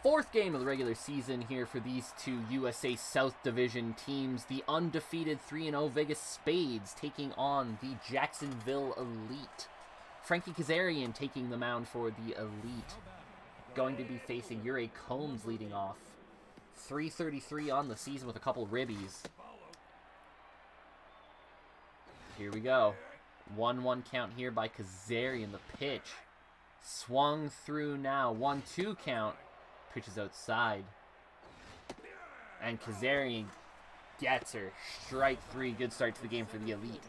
fourth game of the regular season here for these two USA South Division teams. The undefeated 3-0 Vegas Spades taking on the Jacksonville Elite. Frankie Kazarian taking the mound for the Elite. Going to be facing Ure Combs leading off. 333 on the season with a couple ribbies. Here we go. 1-1 count here by Kazarian. The pitch. Swung through now. 1-2 count. Pitches outside. And Kazarian gets her. Strike three. Good start to the game for the Elite.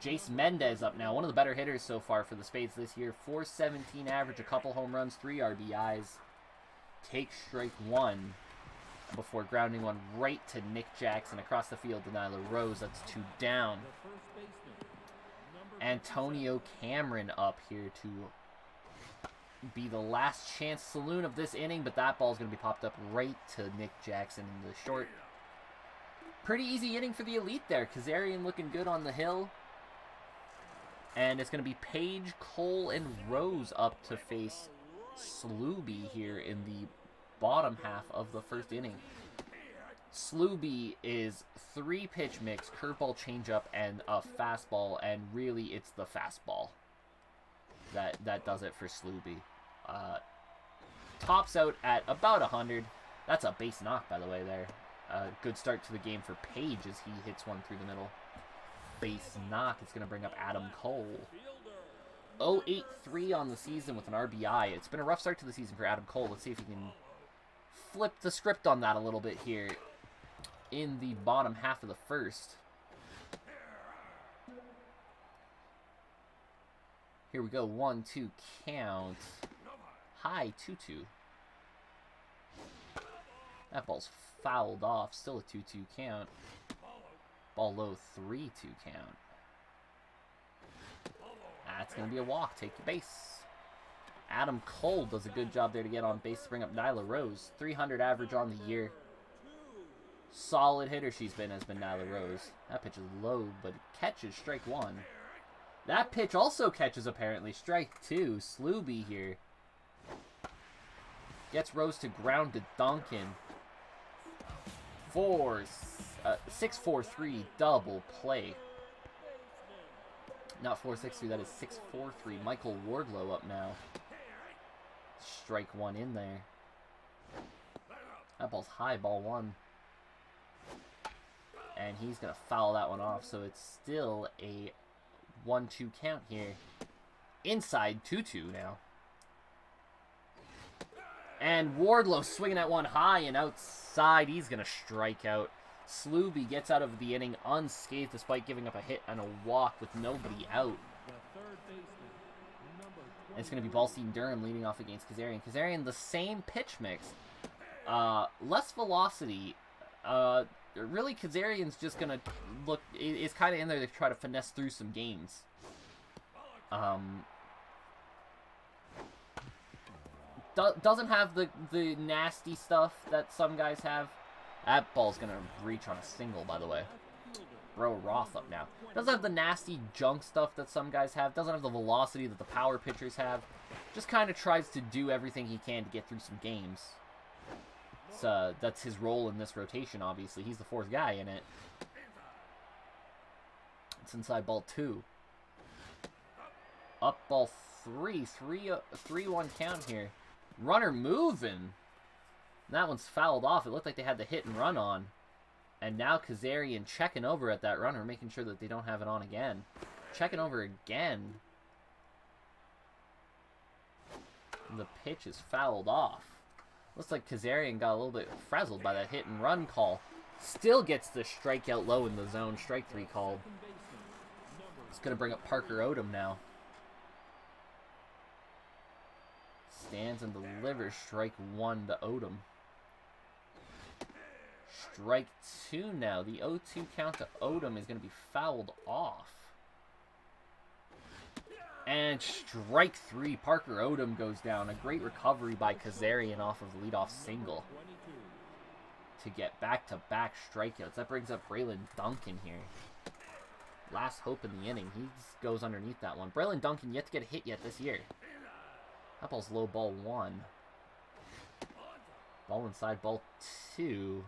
Jace Mendez up now. One of the better hitters so far for the Spades this year. 417 average. A couple home runs. 3 RBIs. Takes strike one. Before grounding one right to Nick Jackson. Across the field to Nyla Rose. That's 2 down. Antonio Cameron up here to be the last chance saloon of this inning, but that ball's going to be popped up right to Nick Jackson in the short. Pretty easy inning for the Elite there. Kazarian looking good on the hill. And it's going to be Page, Cole, and Rose up to face Sluby here in the bottom half of the first inning. Sluby is 3-pitch mix, curveball, changeup, and a fastball, and really it's the fastball that does it for Sluby. Tops out at about 100. That's a base knock, by the way, there. Good start to the game for Page as he hits one through the middle. Base knock. It's going to bring up Adam Cole. 0-8-3 on the season with an RBI. It's been a rough start to the season for Adam Cole. Let's see if he can flip the script on that a little bit here in the bottom half of the first. Here we go. 1-2 count. High 2-2. That ball's fouled off. Still a 2-2 count. Ball low 3-2 count. That's going to be a walk. Take the base. Adam Cole does a good job there to get on base to bring up Nyla Rose. 300 average on the year. Solid hitter has been Nyla Rose. That pitch is low, but it catches strike one. That pitch also catches, apparently. Strike two. Sluby here. Gets Rose to ground to Duncan. 6-4-3 double play. Not 4-6-3, that is 6-4-3. Michael Wardlow up now. Strike one in there. That ball's high, ball one. And he's going to foul that one off, so it's still a 1-2 count here. Inside 2-2 now. And Wardlow swinging at one high and outside. He's going to strike out. Sluby gets out of the inning unscathed despite giving up a hit and a walk with nobody out. And it's going to be Ballstein Durham leading off against Kazarian. Kazarian, the same pitch mix. Less velocity. Really, Kazarian's just going to look... is kind of in there to try to finesse through some games. Doesn't have the nasty stuff that some guys have. That ball's going to reach on a single, by the way. Bro Roth up now. Doesn't have the nasty junk stuff that some guys have. Doesn't have the velocity that the power pitchers have. Just kind of tries to do everything he can to get through some games. That's his role in this rotation, obviously. He's the fourth guy in it. It's inside ball two. Up ball three. 3-1 count here. Runner moving. That one's fouled off. It looked like they had the hit and run on. And now Kazarian checking over at that runner, making sure that they don't have it on again. Checking over again. The pitch is fouled off. Looks like Kazarian got a little bit frazzled by that hit and run call. Still gets the strikeout low in the zone. Strike three called. It's going to bring up Parker Odom now. Stands and delivers strike one to Odom. Strike two now. The 0-2 count to Odom is going to be fouled off. And strike three. Parker Odom goes down. A great recovery by Kazarian off of the leadoff single to get back-to-back strikeouts. That brings up Braylon Duncan here. Last hope in the inning. He goes underneath that one. Braylon Duncan yet to get a hit yet this year. That ball's low, ball one. Ball inside, ball 2.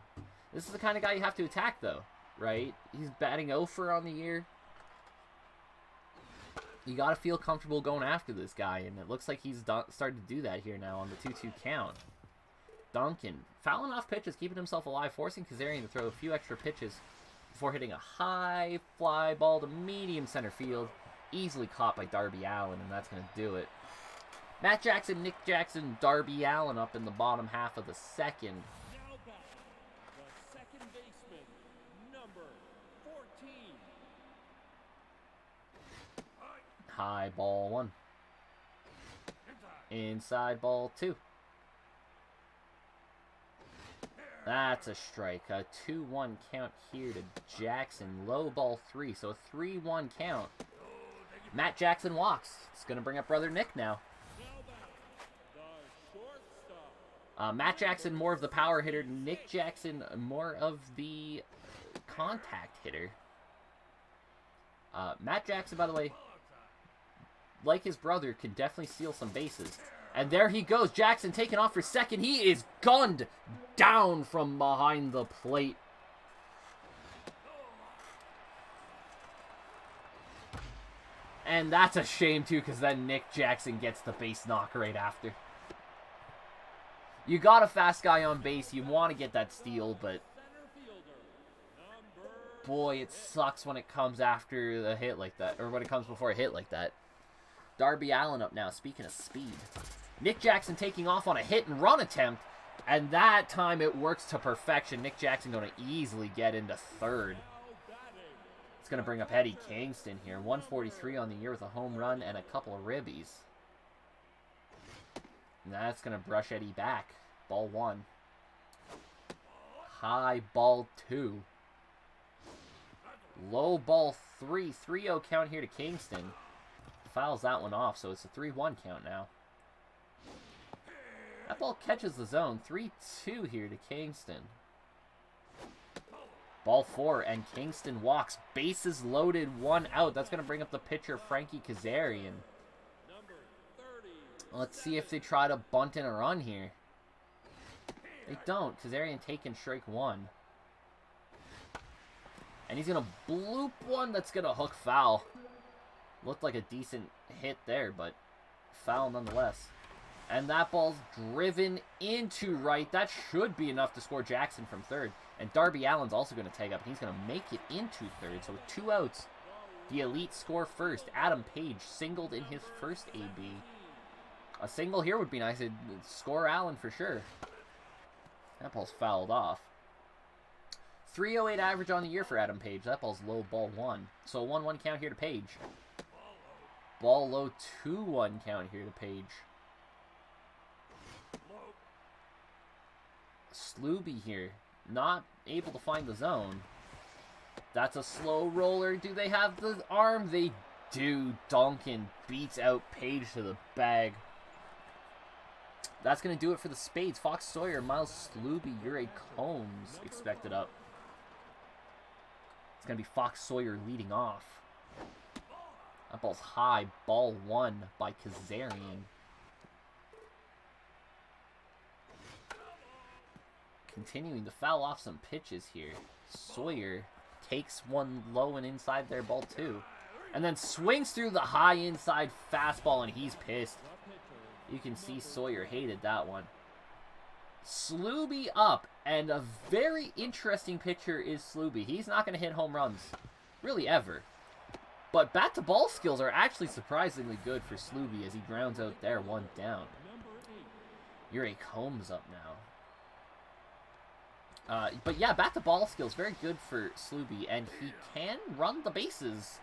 This is the kind of guy you have to attack, though, right? He's batting 0 for on the year. You got to feel comfortable going after this guy, and it looks like he's started to do that here now on the 2-2 count. Duncan, fouling off pitches, keeping himself alive, forcing Kazarian to throw a few extra pitches before hitting a high fly ball to medium center field. Easily caught by Darby Allin, and that's going to do it. Matt Jackson, Nick Jackson, Darby Allin up in the bottom half of the second. Now back, the second baseman, number 14. High ball 1. Inside ball 2. That's a strike. A 2-1 count here to Jackson. Low ball 3. So a 3-1 count. Matt Jackson walks. It's going to bring up brother Nick now. Matt Jackson more of the power hitter. Nick Jackson more of the contact hitter. Matt Jackson, by the way, like his brother, can definitely steal some bases. And there he goes. Jackson taking off for second. He is gunned down from behind the plate. And that's a shame, too, because then Nick Jackson gets the base knock right after. You got a fast guy on base. You want to get that steal, but boy, it sucks when it comes after a hit like that, or when it comes before a hit like that. Darby Allin up now, speaking of speed. Nick Jackson taking off on a hit and run attempt, and that time it works to perfection. Nick Jackson going to easily get into third. It's going to bring up Eddie Kingston here. 143 on the year with a home run and a couple of ribbies. And that's going to brush Eddie back. Ball 1. High ball 2. Low ball 3. 3-0 count here to Kingston. Fouls that one off, so it's a 3-1 count now. That ball catches the zone. 3-2 here to Kingston. Ball 4, and Kingston walks. Bases loaded, 1 out. That's going to bring up the pitcher, Frankie Kazarian. Let's see if they try to bunt in a run here. They don't. Kazarian taking strike 1. And he's going to bloop one that's going to hook foul. Looked like a decent hit there, but foul nonetheless. And that ball's driven into right. That should be enough to score Jackson from third. And Darby Allin's also going to tag up. He's going to make it into third. So with 2 outs, the Elite score first. Adam Page singled in his first AB. A single here would be nice. It'd score Allen for sure. That ball's fouled off. 308 average on the year for Adam Page. That ball's low, ball 1. So a 1-1 count here to Page. Ball low, 2-1 count here to Page. Sluby here. Not able to find the zone. That's a slow roller. Do they have the arm? They do. Duncan beats out Page to the bag. That's going to do it for the Spades. Fox Sawyer, Miles Sluby, Ure Combs expected up. It's going to be Fox Sawyer leading off. That ball's high. Ball 1 by Kazarian. Continuing to foul off some pitches here. Sawyer takes one low and inside there, ball 2. And then swings through the high inside fastball, and he's pissed. You can see Sawyer hated that one. Sluby up, and a very interesting pitcher is Sluby. He's not going to hit home runs, really ever. But bat-to-ball skills are actually surprisingly good for Sluby as he grounds out there, 1 down. Ure Combs up now. But yeah, bat-to-ball skills, very good for Sluby, and he can run the bases.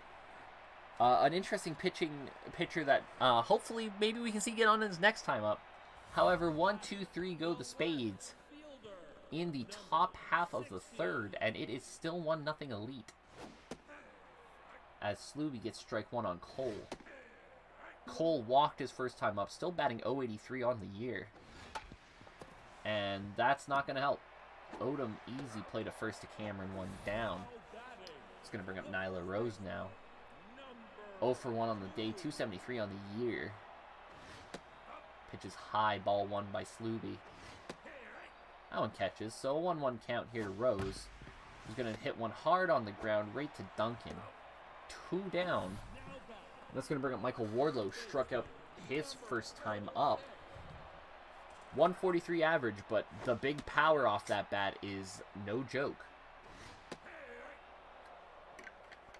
An interesting pitcher that hopefully maybe we can see get on his next time up. However, 1, 2, 3 go the Spades in the top half of the third, and it is still 1-0 Elite. As Sluby gets strike 1 on Cole. Cole walked his first time up, still batting .083 on the year. And that's not going to help. Odom easy play to first to Cameron, 1 down. It's going to bring up Nyla Rose now. 0 for 1 on the day, 273 on the year. Pitches high, ball 1 by Sluby. That one catches. So a 1-1 count here to Rose. He's going to hit one hard on the ground right to Duncan. 2 down. That's going to bring up Michael Wardlow. Struck out his first time up. 143 average, but the big power off that bat is no joke.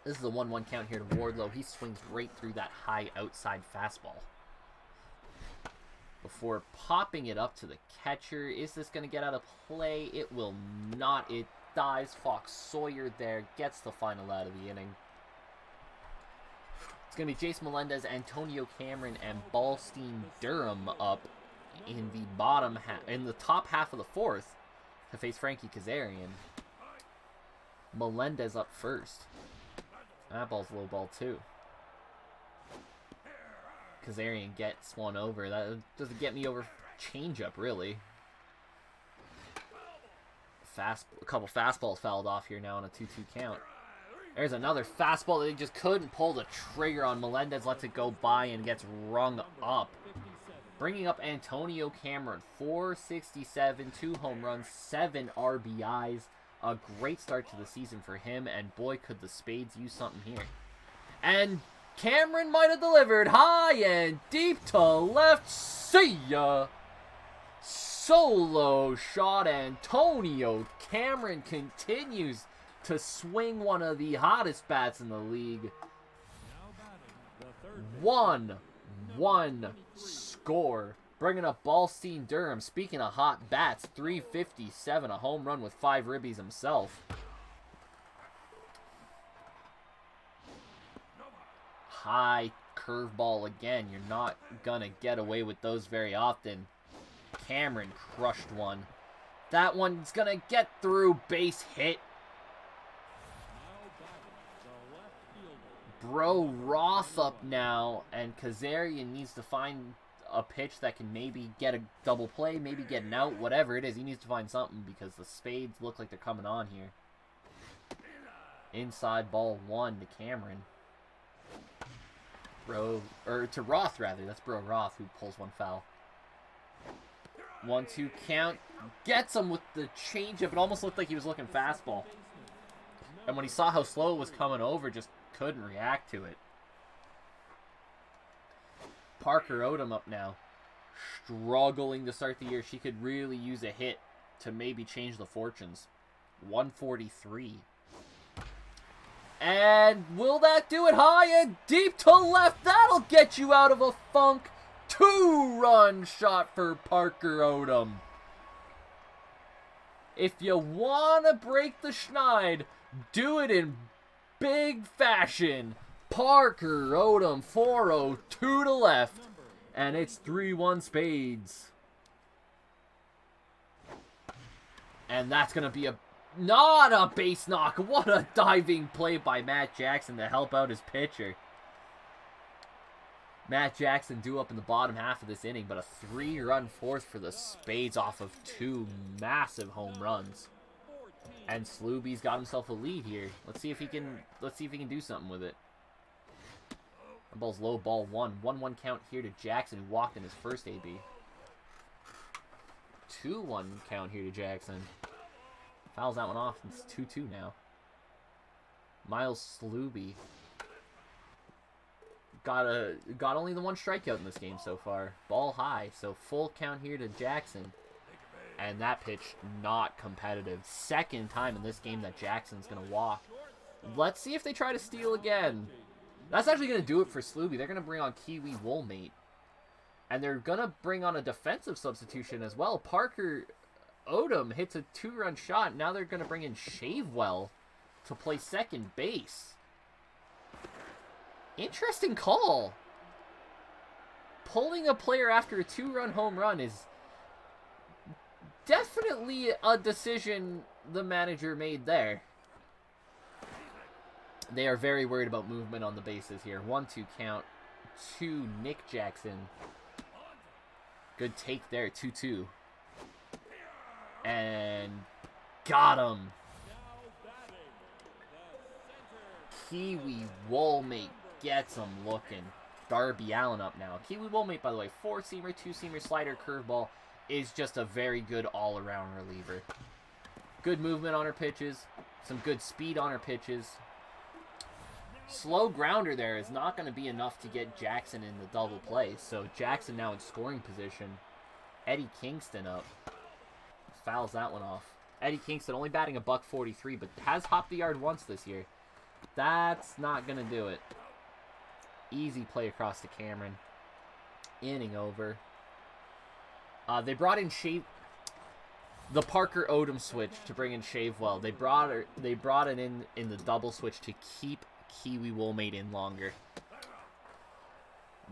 This is a 1-1 count here to Wardlow. He swings right through that high outside fastball. Before popping it up to the catcher. Is this going to get out of play? It will not. It dives. Fox Sawyer there. Gets the final out of the inning. It's going to be Jace Melendez, Antonio Cameron, and Ballstein Durham up in the bottom half, in the top half of the fourth to face Frankie Kazarian. Melendez up first. That ball's low ball too. Kazarian gets one over. That doesn't get me over changeup really. A couple fastballs fouled off here now on a 2-2 count. There's another fastball that they just couldn't pull the trigger on. Melendez lets it go by and gets rung up. Bringing up Antonio Cameron, 467, 2 home runs, 7 RBIs. A great start to the season for him, and boy, could the Spades use something here. And Cameron might have delivered high and deep to left. See ya! Solo shot. Antonio Cameron continues to swing one of the hottest bats in the league. 1-1 score. Bringing up Ballstein Durham. Speaking of hot bats, 357, a home run with 5 ribbies himself. High curveball again. You're not going to get away with those very often. Cameron crushed one. That one's going to get through. Base hit. Bro Roth up now, and Kazarian needs to find a pitch that can maybe get a double play, maybe get an out, whatever it is. He needs to find something because the Spades look like they're coming on here. Inside ball 1 to Cameron. To Roth rather. That's Bro Roth who pulls one foul. 1-2 count. Gets him with the changeup. It almost looked like he was looking fastball. And when he saw how slow it was coming over, just couldn't react to it. Parker Odom up now. Struggling to start the year. She could really use a hit to maybe change the fortunes. 143. And will that do it? High and deep to left. That'll get you out of a funk. 2-run shot for Parker Odom. If you want to break the schneid, do it in big fashion. Parker Odom, 402 to left. And it's 3-1 Spades. And that's going to be not a base knock. What a diving play by Matt Jackson to help out his pitcher. Matt Jackson due up in the bottom half of this inning, but a 3-run fourth for the Spades off of 2 massive home runs. And Sluby's got himself a lead here. Let's see if he can do something with it. The ball's low, ball 1. 1-1 count here to Jackson, who walked in his first AB. 2-1 count here to Jackson. Fouls that one off. It's 2-2 now. Miles Sluby got only the 1 strikeout in this game so far. Ball high, so full count here to Jackson. And that pitch not competitive. Second time in this game that Jackson's going to walk. Let's see if they try to steal again. That's actually going to do it for Sluby. They're going to bring on Kiwi Woolmate. And they're going to bring on a defensive substitution as well. Parker Odom hits a 2-run shot. Now they're going to bring in Shavewell to play second base. Interesting call. Pulling a player after a 2-run home run is definitely a decision the manager made there. They are very worried about movement on the bases here. 1-2 count to Nick Jackson. Good take there, 2-2. And got him. Kiwi Woolmate gets him looking. Darby Allen up now. Kiwi Woolmate, by the way, 4-seamer, 2-seamer, slider, curveball, is just a very good all-around reliever. Good movement on her pitches. Some good speed on her pitches. Slow grounder there is not going to be enough to get Jackson in the double play. So Jackson now in scoring position. Eddie Kingston up. Fouls that one off. Eddie Kingston only batting a .143, but has hopped the yard once this year. That's not going to do it. Easy play across to Cameron. Inning over. They brought in the Parker Odom switch to bring in Shavewell. They brought it in the double switch to keep Kiwi Woolmate in longer.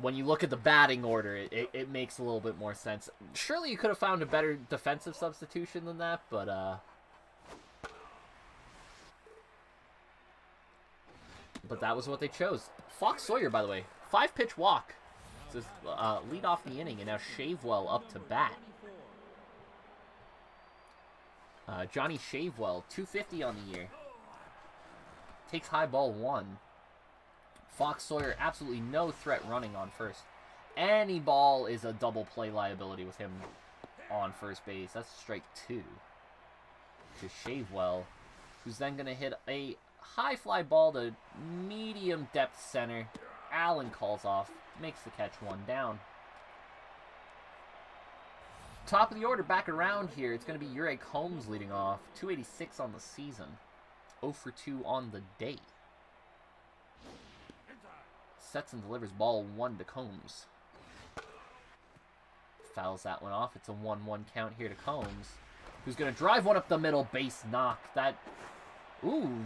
When you look at the batting order, it makes a little bit more sense. Surely you could have found a better defensive substitution than that, but that was what they chose. Fox Sawyer, by the way, 5-pitch walk to lead off the inning, and now Shavewell up to bat. Johnny Shavewell, 250 on the year. Takes high ball 1. Fox Sawyer, absolutely no threat running on first. Any ball is a double play liability with him on first base. That's strike 2 to Shavewell, who's then going to hit a high fly ball to medium depth center. Allen calls off, makes the catch, 1 down. Top of the order, back around here. It's going to be Urey Combs leading off. 286 on the season. 0 for 2 on the day. Sets and delivers ball 1 to Combs. Fouls that one off. It's a 1-1 count here to Combs, who's going to drive one up the middle, base knock. Ooh,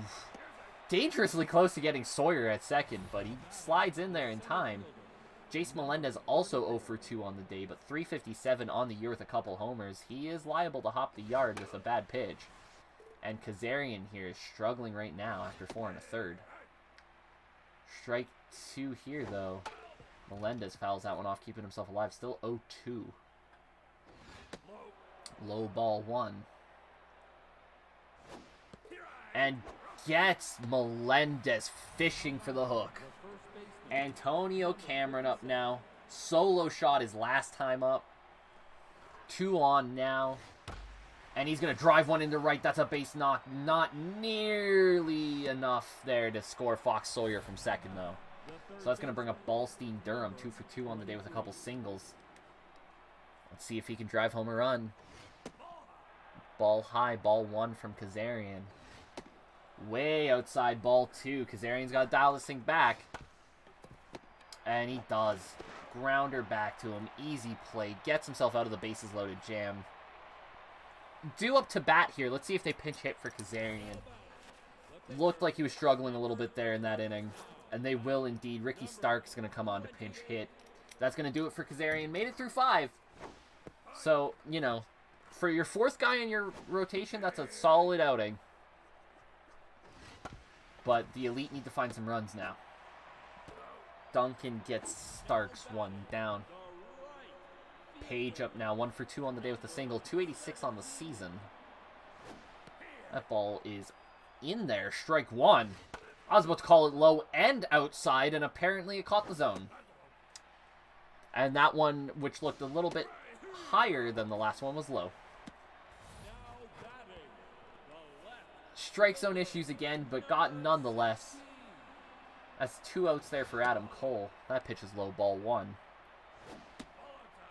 dangerously close to getting Sawyer at second, but he slides in there in time. Jace Melendez also 0 for 2 on the day, but 357 on the year with a couple homers. He is liable to hop the yard with a bad pitch. And Kazarian here is struggling right now after 4 1/3. Strike 2 here, though. Melendez fouls that one off, keeping himself alive. Still 0-2. Low ball 1. And gets Melendez fishing for the hook. Antonio Cameron up now. Solo shot his last time up. 2 on now. And he's going to drive one into right. That's a base knock. Not nearly enough there to score Fox Sawyer from second, though. So that's going to bring up Ballstein Durham. 2 for 2 on the day with a couple singles. Let's see if he can drive home a run. Ball high. Ball 1 from Kazarian. Way outside ball 2. Kazarian's got to dial this thing back. And he does. Grounder back to him. Easy play. Gets himself out of the bases loaded jam. Due up to bat here. Let's see if they pinch hit for Kazarian. Looked like he was struggling a little bit there in that inning. And they will indeed. Ricky Stark's going to come on to pinch hit. That's going to do it for Kazarian. Made it through 5. So, you know, for your 4th guy in your rotation, that's a solid outing. But the Elite need to find some runs now. Duncan gets Starks 1 down. Page up now, 1 for 2 on the day with a single, 286 on the season. That ball is in there, strike 1. I was about to call it low and outside, and apparently it caught the zone. And that one, which looked a little bit higher than the last one, was low. Strike zone issues again, but got nonetheless. That's 2 outs there for Adam Cole. That pitch is low, ball 1.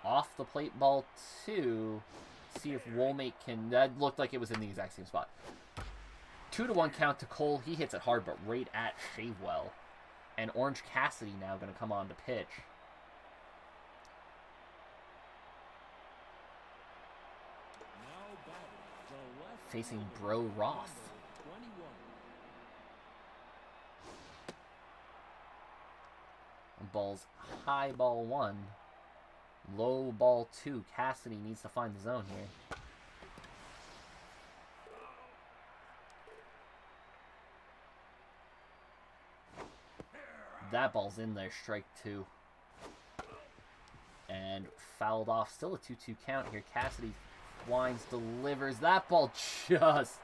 Off the plate, ball 2. See if Woolmate can... That looked like it was in the exact same spot. 2-1 count to Cole. He hits it hard, but right at Shavewell. And Orange Cassidy now going to come on to pitch. Facing Bro Roth. Balls high, ball 1. Low, ball 2. Cassidy needs to find the zone here. That ball's in there, strike 2. And fouled off. Still a 2-2 count here. Cassidy winds, delivers. That ball just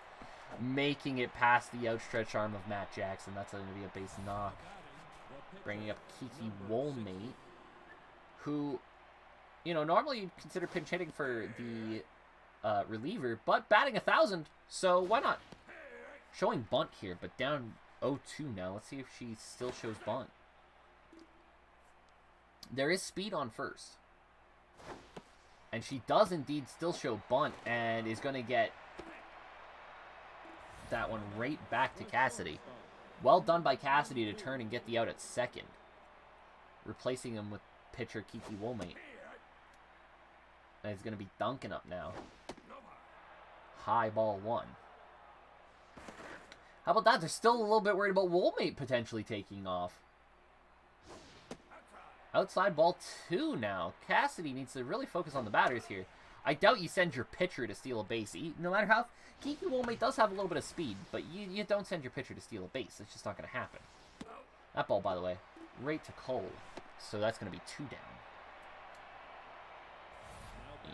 making it past the outstretched arm of Matt Jackson. That's going to be a base knock. Bringing up Kiki Woolmate, who You know, normally you'd consider pinch hitting for the reliever, but batting 1,000, so why not? Showing bunt here, but down 0-2 now. Let's see if she still shows bunt. There is speed on first. And she does indeed still show bunt, and is going to get that one right back to Cassidy. Well done by Cassidy to turn and get the out at second. Replacing him with pitcher Kiki Woolmate. And it's going to be Duncan up now. High ball 1. How about that? They're still a little bit worried about Woolmate potentially taking off. Outside ball 2 now. Cassidy needs to really focus on the batters here. I doubt you send your pitcher to steal a base. No matter how... Kiki Woolmate does have a little bit of speed, but you don't send your pitcher to steal a base. It's just not going to happen. That ball, by the way, right to Cole. So that's going to be 2 down.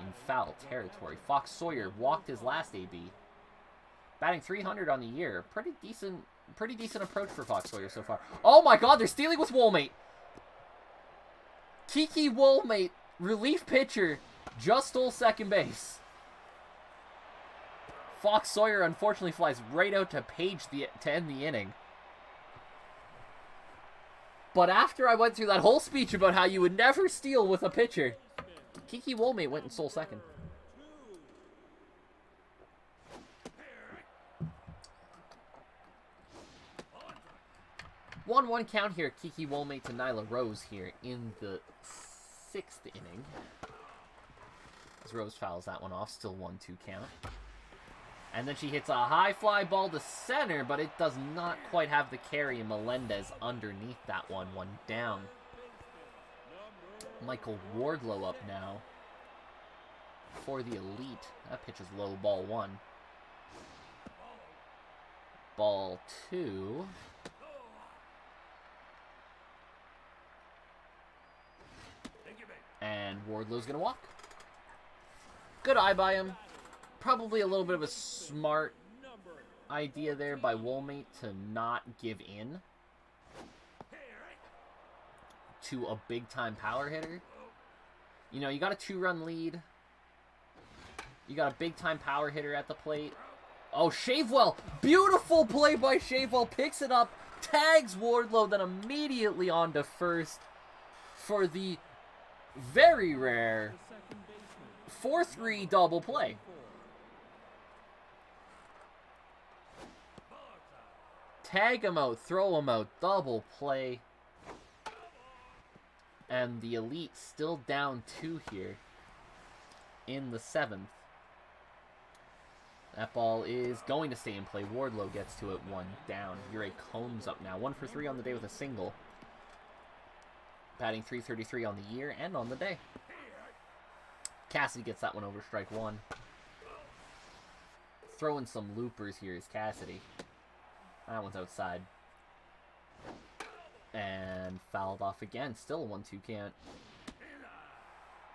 In foul territory. Fox Sawyer walked his last AB. Batting 300 on the year. Pretty decent approach for Fox Sawyer so far. Oh my god, they're stealing with Woolmate. Kiki Woolmate, relief pitcher, just stole second base. Fox Sawyer unfortunately flies right out to to end the inning. But after I went through that whole speech about how you would never steal with a pitcher, Kiki Woolmate went and stole second. 1-1 count here. Kiki Woolmate to Nyla Rose here in the 6th inning. As Rose fouls that one off. Still 1-2 count. And then she hits a high fly ball to center, but it does not quite have the carry. And Melendez underneath that one. 1 down. Michael Wardlow up now for the Elite. That pitch is low. Ball 1. Ball 2. And Wardlow's going to walk. Good eye by him. Probably a little bit of a smart idea there by Woolmate to not give in to a big-time power hitter. You know, you got a 2-run lead. You got a big-time power hitter at the plate. Oh, Shavewell. Beautiful play by Shavewell. Picks it up, tags Wardlow, then immediately on to first for the very rare 4-3 double play. Tag him out, throw him out, double play. And the Elite still down 2 here in the 7th. That ball is going to stay in play. Wardlow gets to it, 1 down. Ure Combs up now. 1 for 3 on the day with a single. Batting .333 on the year and on the day. Cassidy gets that one over, strike 1. Throwing some loopers here is Cassidy. That one's outside. And fouled off again. Still a 1-2 count.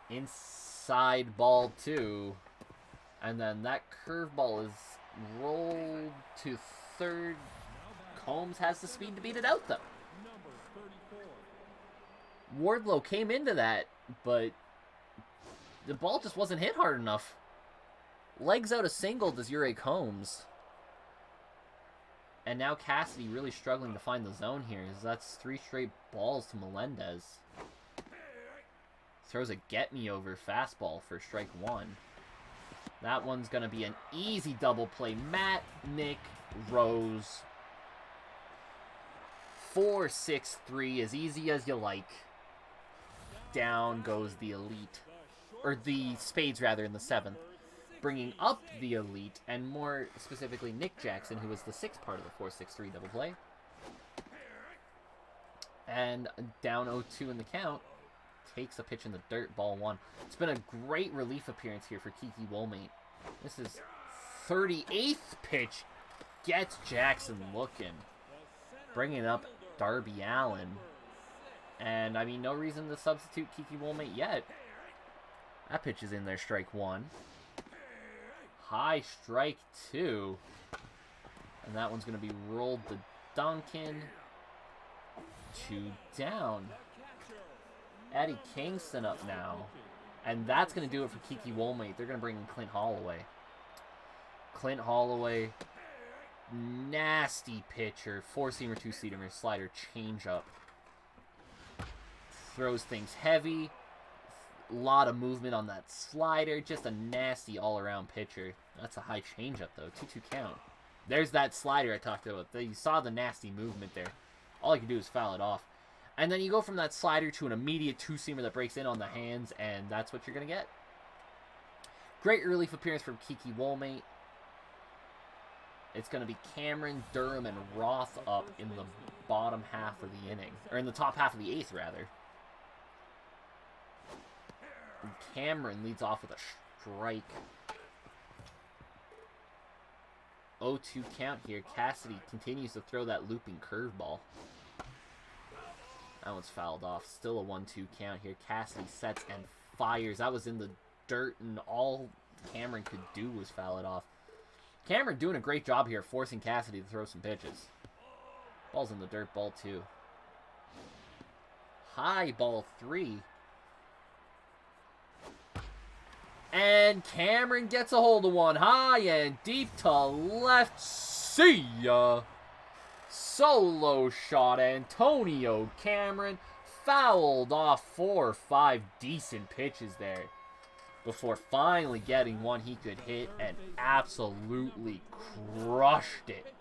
Inside ball 2. And then that curveball is rolled to third. Combs has the speed to beat it out, though. Wardlow came into that, but the ball just wasn't hit hard enough. Legs out a single does Ure Combs. And now Cassidy really struggling to find the zone here. That's 3 straight balls to Melendez. Throws a get-me-over fastball for strike 1. That one's going to be an easy double play. Matt, Nick, Rose. 4-6-3, as easy as you like. Down goes the Elite. Or the Spades, rather, in the 7th. Bringing up the Elite, and more specifically Nick Jackson, who was the 6th part of the 4-6-3 double play. And down 0-2 in the count. Takes a pitch in the dirt, ball 1. It's been a great relief appearance here for Kiki Woolmate. This is 38th pitch. Gets Jackson looking. Bringing up Darby Allen. And, I mean, no reason to substitute Kiki Woolmate yet. That pitch is in there, strike 1. High strike 2. And that one's going to be rolled to Duncan. 2 down. Eddie Kingston up now. And that's going to do it for Kiki Woolmate. They're going to bring in Clint Holloway. Clint Holloway, nasty pitcher. 4-seamer, 2-seamer, slider, changeup. Throws things heavy. A lot of movement on that slider. Just a nasty all-around pitcher. That's a high changeup, though. 2-2 count. There's that slider I talked about. You saw the nasty movement there. All you can do is foul it off. And then you go from that slider to an immediate 2-seamer that breaks in on the hands, and that's what you're going to get. Great relief appearance from Kiki Woolmate. It's going to be Cameron, Durham, and Roth up in the bottom half of the inning. Or in the top half of the 8th, rather. And Cameron leads off with a strike. 0-2 count here. Cassidy continues to throw that looping curveball. That one's fouled off. Still a 1-2 count here. Cassidy sets and fires. That was in the dirt, and all Cameron could do was foul it off. Cameron doing a great job here, forcing Cassidy to throw some pitches. Ball's in the dirt, ball 2. High, ball 3. And Cameron gets a hold of one. High and deep to left. See ya. Solo shot. Antonio Cameron fouled off 4 or 5 decent pitches there before finally getting one he could hit and absolutely crushed it.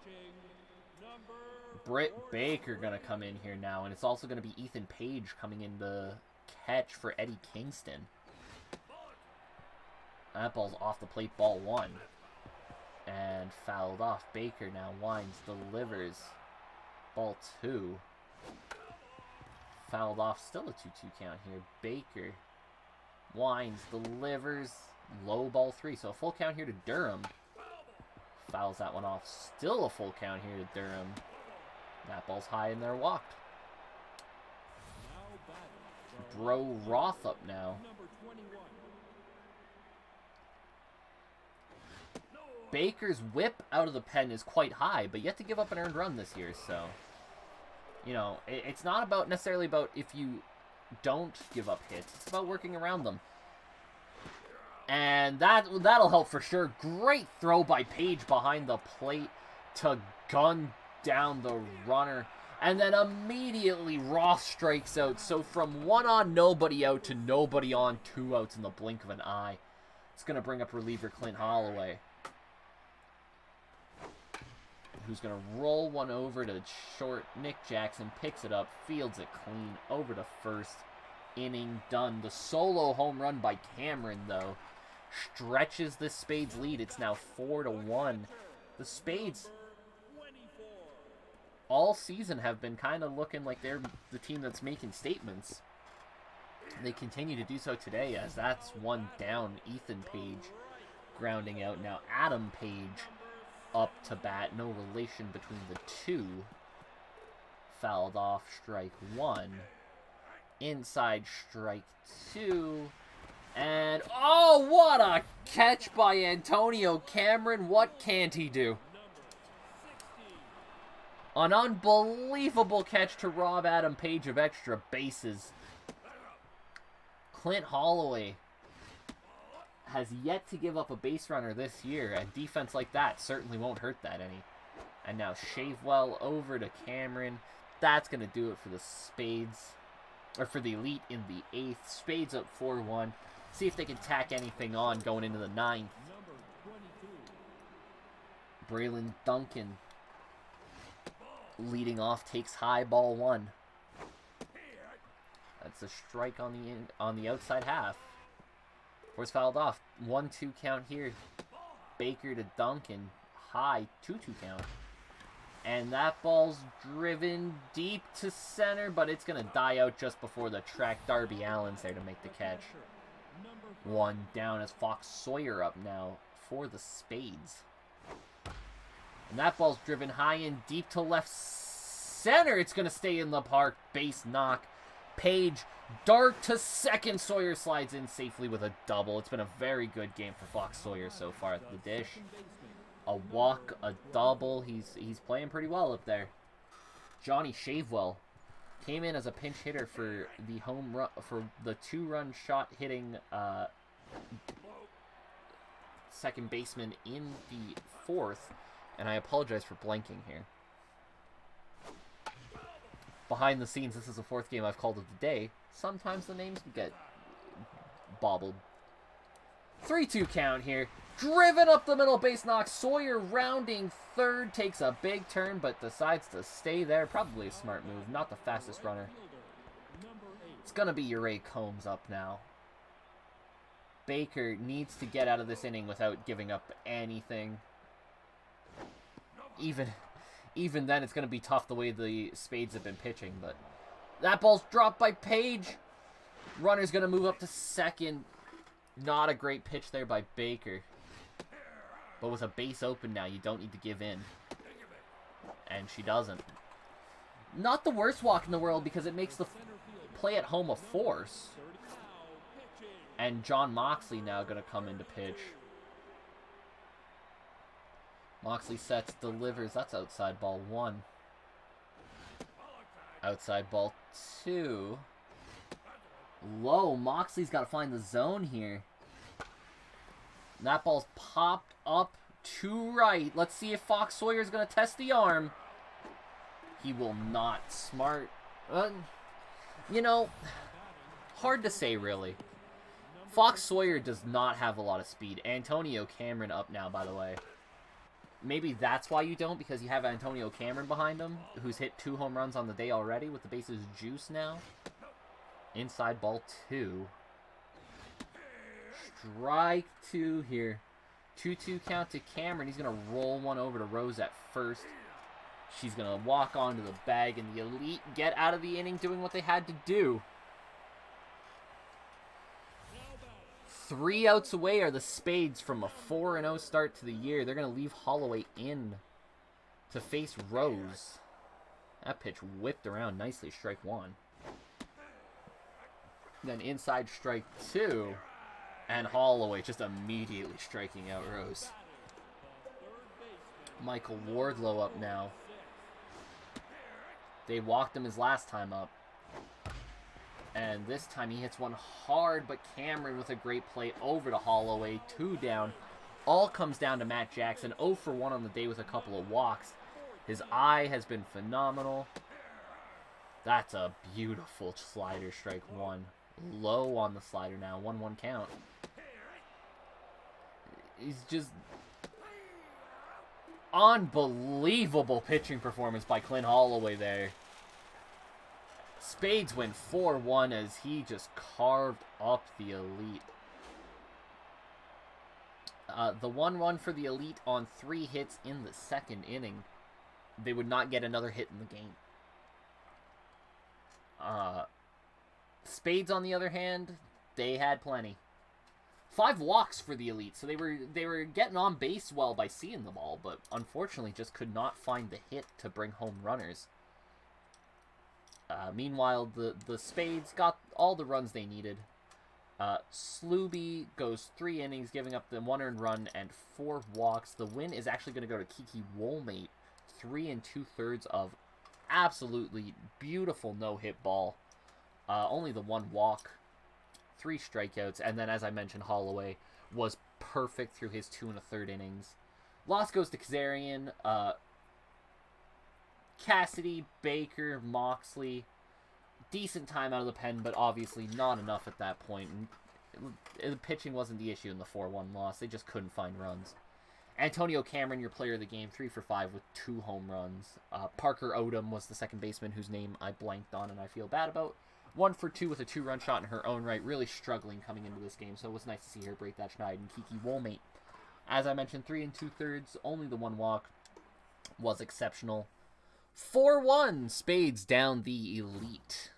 Britt Baker going to come in here now, and it's also going to be Ethan Page coming in to catch for Eddie Kingston. That ball's off the plate, ball 1. And fouled off. Baker now winds, delivers. Ball 2. Fouled off, still a 2-2 count here. Baker winds, delivers. Low, ball 3. So a full count here to Durham. Fouls that one off. Still a full count here to Durham. That ball's high in there, walked. Bro Roth up now. Baker's whip out of the pen is quite high, but yet to give up an earned run this year, so, you know, it's not about necessarily about if you don't give up hits. It's about working around them. And that'll help for sure. Great throw by Page behind the plate to gun down the runner. And then immediately Roth strikes out. So from 1 on, nobody out to nobody on, 2 outs in the blink of an eye. It's going to bring up reliever Clint Holloway, who's going to roll one over to short. Nick Jackson picks it up, fields it clean, over to first. Inning done. The solo home run by Cameron, though, stretches the Spades lead. It's now 4-1. The Spades all season have been kind of looking like they're the team that's making statements. They continue to do so today, as that's one down. Ethan Page grounding out. Now Adam Page up to bat. No relation between the two. Fouled off, strike 1. Inside, strike 2. And, oh, what a catch by Antonio Cameron. What can't he do? An unbelievable catch to rob Adam Page of extra bases. Clint Holloway has yet to give up a base runner this year, and defense like that certainly won't hurt that any. And now Shavewell over to Cameron. That's going to do it for the Spades, or for the Elite in the 8th. Spades up 4-1. See if they can tack anything on going into the 9th. Braylon Duncan leading off, takes high, ball 1. That's a strike on the outside half. Horse fouled off. 1-2 count here. Baker to Duncan. High, 2-2 count. And that ball's driven deep to center, but it's going to die out just before the track. Darby Allen's there to make the catch. 1 down as Fox Sawyer up now for the Spades. And that ball's driven high and deep to left center. It's going to stay in the park. Base knock. Page, dart to second. Sawyer slides in safely with a double. It's been a very good game for Fox Sawyer so far at the dish. A walk, a double. He's playing pretty well up there. Johnny Shavewell Came in as a pinch hitter for the home run, for the 2-run shot hitting second baseman in the 4th, and I apologize for blanking here. Behind the scenes, this is the 4th game I've called of the day. Sometimes the names get bobbled. 3-2 count here. Driven up the middle, base knock. Sawyer rounding third, takes a big turn, but decides to stay there. Probably a smart move, not the fastest runner. It's going to be Ure Combs up now. Baker needs to get out of this inning without giving up anything. Even then, it's going to be tough the way the Spades have been pitching, but that ball's dropped by Page. Runner's going to move up to second. Not a great pitch there by Baker. But with a base open now, you don't need to give in. And she doesn't. Not the worst walk in the world because it makes the play at home a force. And John Moxley now going to come into pitch. Moxley sets, delivers. That's outside ball 1. Outside ball 2. Low. Moxley's got to find the zone here. That ball's popped up to right. Let's see if Fox Sawyer's going to test the arm. He will not. Smart. You know, hard to say, really. Fox Sawyer does not have a lot of speed. Antonio Cameron up now, by the way. Maybe that's why you don't, because you have Antonio Cameron behind him, who's hit 2 home runs on the day already with the bases juice now. Inside ball 2. Strike 2 here. 2-2 count to Cameron. He's going to roll one over to Rose at first. She's going to walk onto the bag, and the Elite get out of the inning doing what they had to do. 3 outs away are the Spades from a 4-0 start to the year. They're going to leave Holloway in to face Rose. That pitch whipped around nicely. Strike 1. Then inside strike 2. And Holloway just immediately striking out Rose. Michael Wardlow up now. They walked him his last time up. And this time he hits one hard, but Cameron with a great play over to Holloway. 2 down. All comes down to Matt Jackson. 0 for 1 on the day with a couple of walks. His eye has been phenomenal. That's a beautiful slider, strike 1. Low on the slider now. 1-1 count. He's just... unbelievable pitching performance by Clint Holloway there. Spades went 4-1 as he just carved up the Elite. The 1-1 for the Elite on 3 hits in the 2nd inning. They would not get another hit in the game. Spades, on the other hand, they had plenty. 5 walks for the Elite, so they were getting on base well by seeing the ball, but unfortunately just could not find the hit to bring home runners. Meanwhile, the Spades got all the runs they needed. Sluby goes 3 innings, giving up the 1 earned run and 4 walks. The win is actually going to go to Kiki Woolmate. 3 2/3 of absolutely beautiful no-hit ball. Only the 1 walk, 3 strikeouts, and then, as I mentioned, Holloway was perfect through his 2 1/3 innings. Loss goes to Kazarian, Cassidy, Baker, Moxley. Decent time out of the pen, but obviously not enough at that point. And the pitching wasn't the issue in the 4-1 loss. They just couldn't find runs. Antonio Cameron, your player of the game, 3 for 5 with 2 home runs. Parker Odom was the second baseman whose name I blanked on and I feel bad about. 1 for 2 with a 2-run shot in her own right. Really struggling coming into this game, so it was nice to see her break that schneid. And Kiki Woolmate, as I mentioned, 3 2/3. Only the 1 walk was exceptional. 4-1, Spades down the Elite.